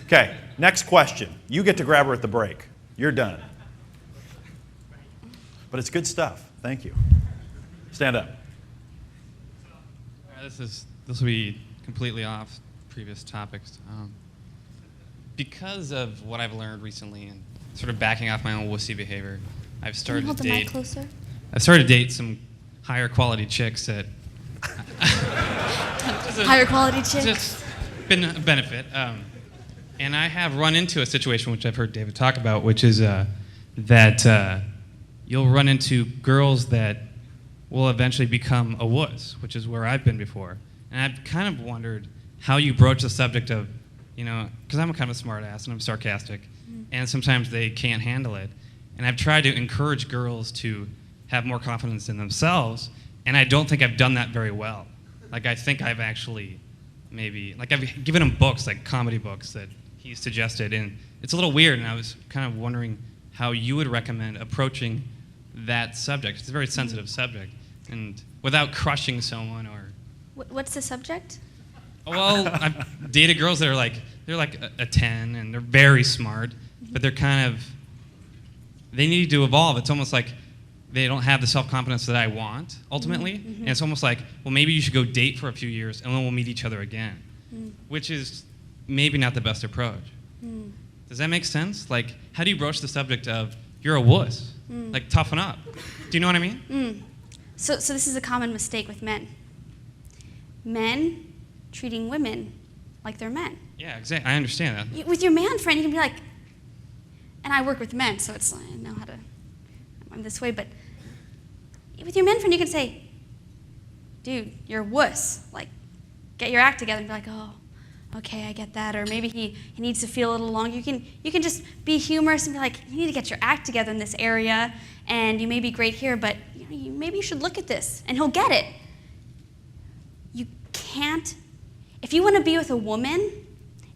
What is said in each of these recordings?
Okay, next question. You get to grab her at the break. You're done. But it's good stuff. Thank you. Stand up. This will be completely off previous topics. Because of what I've learned recently and sort of backing off my own wussy behavior, I've started Can you hold to the date. mic closer? I've started to date some higher quality chicks that. Higher quality chicks. Just been a benefit. And I have run into a situation which I've heard David talk about, which is that you'll run into girls that will eventually become a wuss, which is where I've been before. And I've kind of wondered how you broach the subject of, because I'm a kind of a smart ass and I'm sarcastic, and sometimes they can't handle it. And I've tried to encourage girls to have more confidence in themselves, and I don't think I've done that very well. Like, I think I've actually I've given him books, like comedy books that he suggested, and it's a little weird, and I was kind of wondering how you would recommend approaching that subject. It's a very sensitive subject, and without crushing someone or... What's the subject? Well, I've dated girls that are they're like a 10, and they're very smart, but they're they need to evolve. It's almost like they don't have the self-confidence that I want, ultimately. Mm-hmm. And it's almost like, well, maybe you should go date for a few years, and then we'll meet each other again, which is maybe not the best approach. Does that make sense? Like, how do you broach the subject of, you're a wuss? Like, toughen up. Do you know what I mean? So this is a common mistake with men. Men treating women like they're men. Yeah, exactly. I understand that. With your man friend, you can be like, and I work with men, so it's I know how to, I'm this way, but with your man friend, you can say, dude, you're a wuss. Like, get your act together and be like, oh, okay, I get that. Or maybe he needs to feel a little longer. You can just be humorous and be like, you need to get your act together in this area, and you may be great here, but maybe you should look at this, and he'll get it. You can't, if you want to be with a woman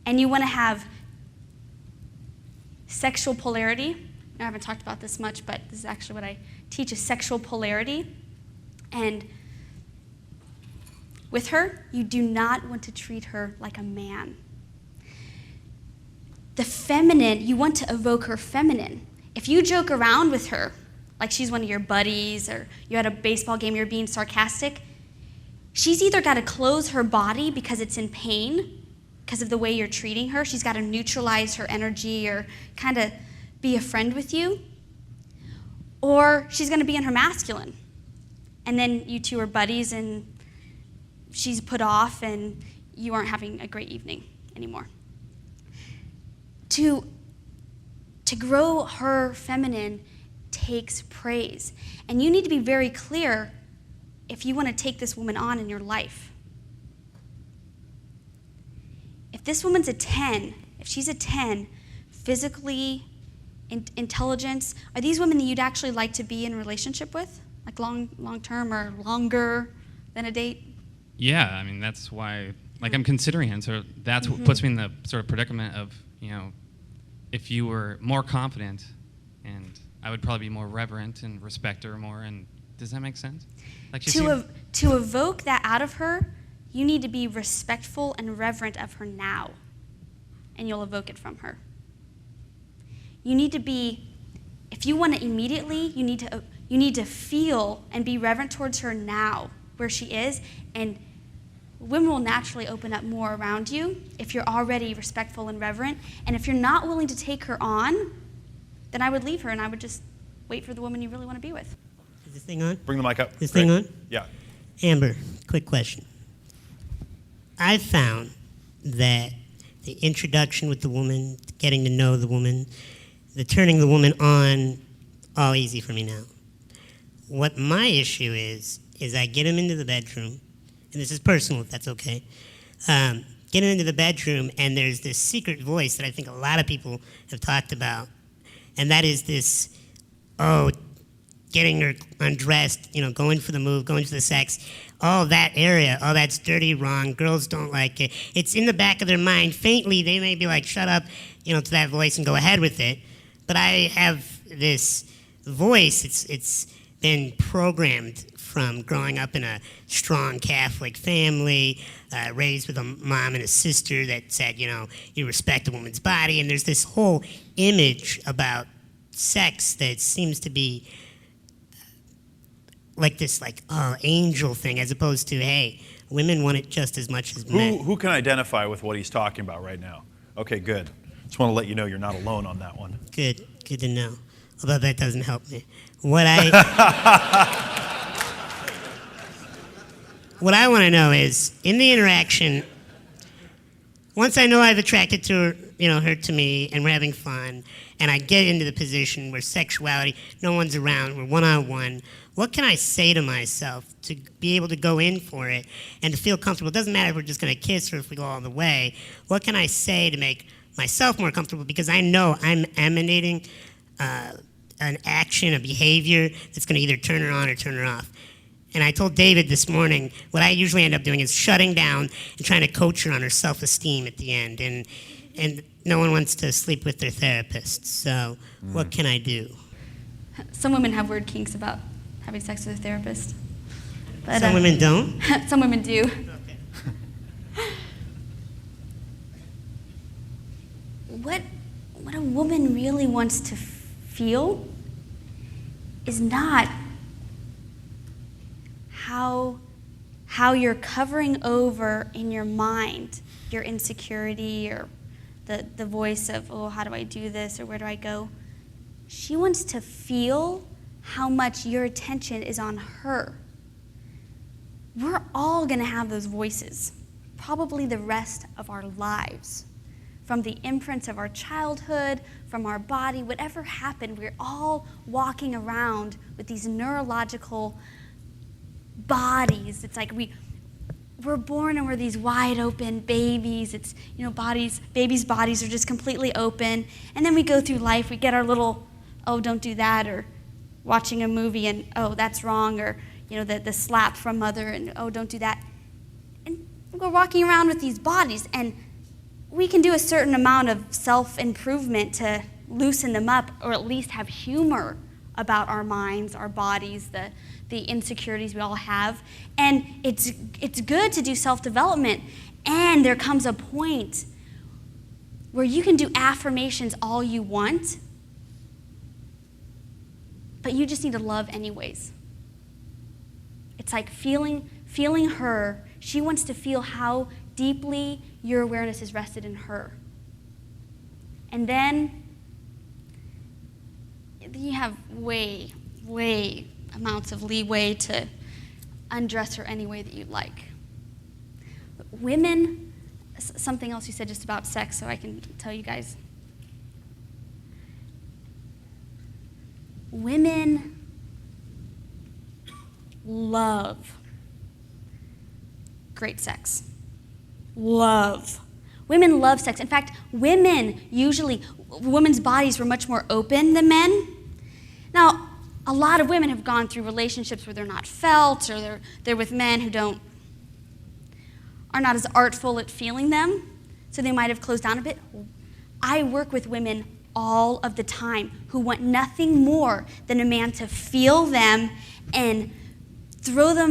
and you want to have sexual polarity, I haven't talked about this much, but this is actually what I teach, is sexual polarity. And with her, you do not want to treat her like a man. The feminine, you want to evoke her feminine. If you joke around with her, like she's one of your buddies, or you're at a baseball game, you're being sarcastic, she's either got to close her body because it's in pain because of the way you're treating her. She's got to neutralize her energy or kind of be a friend with you. Or she's going to be in her masculine. And then you two are buddies and she's put off and you aren't having a great evening anymore. To grow her feminine takes praise. And you need to be very clear if you want to take this woman on in your life. If this woman's a 10, if she's a 10, physically, intelligence, are these women that you'd actually like to be in a relationship with? Like long term or longer than a date? Yeah, I mean, that's why, like, I'm considering it. So that's what puts me in the sort of predicament of, if you were more confident, and I would probably be more reverent and respect her more. And does that make sense? Like, to evoke that out of her, you need to be respectful and reverent of her now, and you'll evoke it from her. You need to be, if you want it immediately, you need to feel and be reverent towards her now, where she is, and women will naturally open up more around you if you're already respectful and reverent. And if you're not willing to take her on, then I would leave her and I would just wait for the woman you really want to be with. Is this thing on? Bring the mic up. This thing on? Yeah. Amber, quick question. I've found that the introduction with the woman, getting to know the woman, the turning the woman on, all easy for me now. What my issue is I get him into the bedroom, and this is personal if that's okay, get him into the bedroom, and there's this secret voice that I think a lot of people have talked about, and that is this, getting her undressed, going for the move, going for the sex, all that area, that's dirty, wrong, girls don't like it. It's in the back of their mind. Faintly, they may be like, shut up, to that voice and go ahead with it. But I have this voice, it's been programmed from growing up in a strong Catholic family, raised with a mom and a sister that said, you respect a woman's body, and there's this whole image about sex that seems to be like this, angel thing, as opposed to, hey, women want it just as much as men. Who can identify with what he's talking about right now? Okay, good. Just want to let you know you're not alone on that one. Good to know. Although that doesn't help me. What I want to know is, in the interaction, once I know I've attracted to her, her to me, and we're having fun, and I get into the position where sexuality, no one's around, we're one-on-one, what can I say to myself to be able to go in for it and to feel comfortable? It doesn't matter if we're just going to kiss or if we go all the way. What can I say to make myself more comfortable? Because I know I'm emanating an action, a behavior that's going to either turn her on or turn her off. And I told David this morning, what I usually end up doing is shutting down and trying to coach her on her self-esteem at the end. And no one wants to sleep with their therapist. So what can I do? Some women have weird kinks about having sex with a therapist. But, Some women don't? Some women do. Okay. What a woman really wants to feel is not how you're covering over in your mind your insecurity or the voice of, oh, how do I do this or where do I go? She wants to feel how much your attention is on her. We're all going to have those voices, probably the rest of our lives. From the imprints of our childhood, from our body, whatever happened, we're all walking around with these neurological bodies. It's like we're born and we're these wide open babies. It's, babies' bodies are just completely open. And then we go through life, we get our little, oh, don't do that, or watching a movie and, oh, that's wrong, or, the slap from mother and, oh, don't do that. And we're walking around with these bodies, and we can do a certain amount of self-improvement to loosen them up, or at least have humor about our minds, our bodies, the insecurities we all have. And it's good to do self-development. And there comes a point where you can do affirmations all you want, but you just need to love anyways. It's like feeling her. She wants to feel how deeply your awareness is rested in her. And then you have way amounts of leeway to undress her any way that you'd like. Women, something else you said just about sex, so I can tell you guys. Women love great sex. Love. Women love sex. In fact, women's bodies were much more open than men. Now, a lot of women have gone through relationships where they're not felt, or they're with men who are not as artful at feeling them, so they might have closed down a bit. I work with women all of the time who want nothing more than a man to feel them and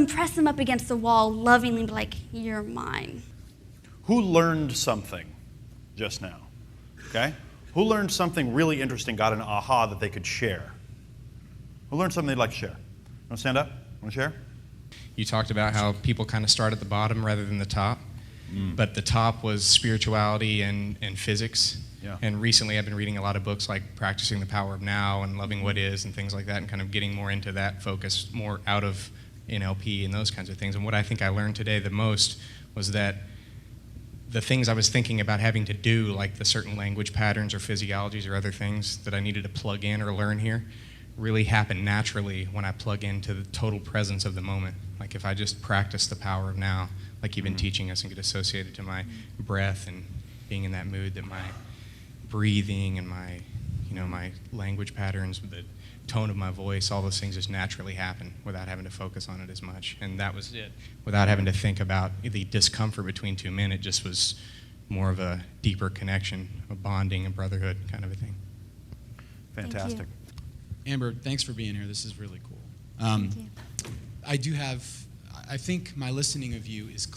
press them up against the wall lovingly, be like, you're mine. Who learned something just now? Okay? Who learned something really interesting, got an aha that they could share? Who learned something they'd like to share? Want to stand up? Want to share? You talked about how people kind of start at the bottom rather than the top, but the top was spirituality and physics. Yeah. And recently I've been reading a lot of books like Practicing the Power of Now and Loving What Is and things like that, and kind of getting more into that focus, more out of NLP and those kinds of things. And what I think I learned today the most was that the things I was thinking about having to do, like the certain language patterns or physiologies or other things that I needed to plug in or learn here, really happen naturally when I plug into the total presence of the moment. Like if I just practice the power of now, like you've been teaching us, and get associated to my breath and being in that mood, that my breathing and my, my language patterns, the tone of my voice, all those things just naturally happen without having to focus on it as much. And that was it. Without having to think about the discomfort between two men, it just was more of a deeper connection, a bonding, a brotherhood kind of a thing. Fantastic. Amber, thanks for being here. This is really cool. Thank you. I do have, I think my listening of you is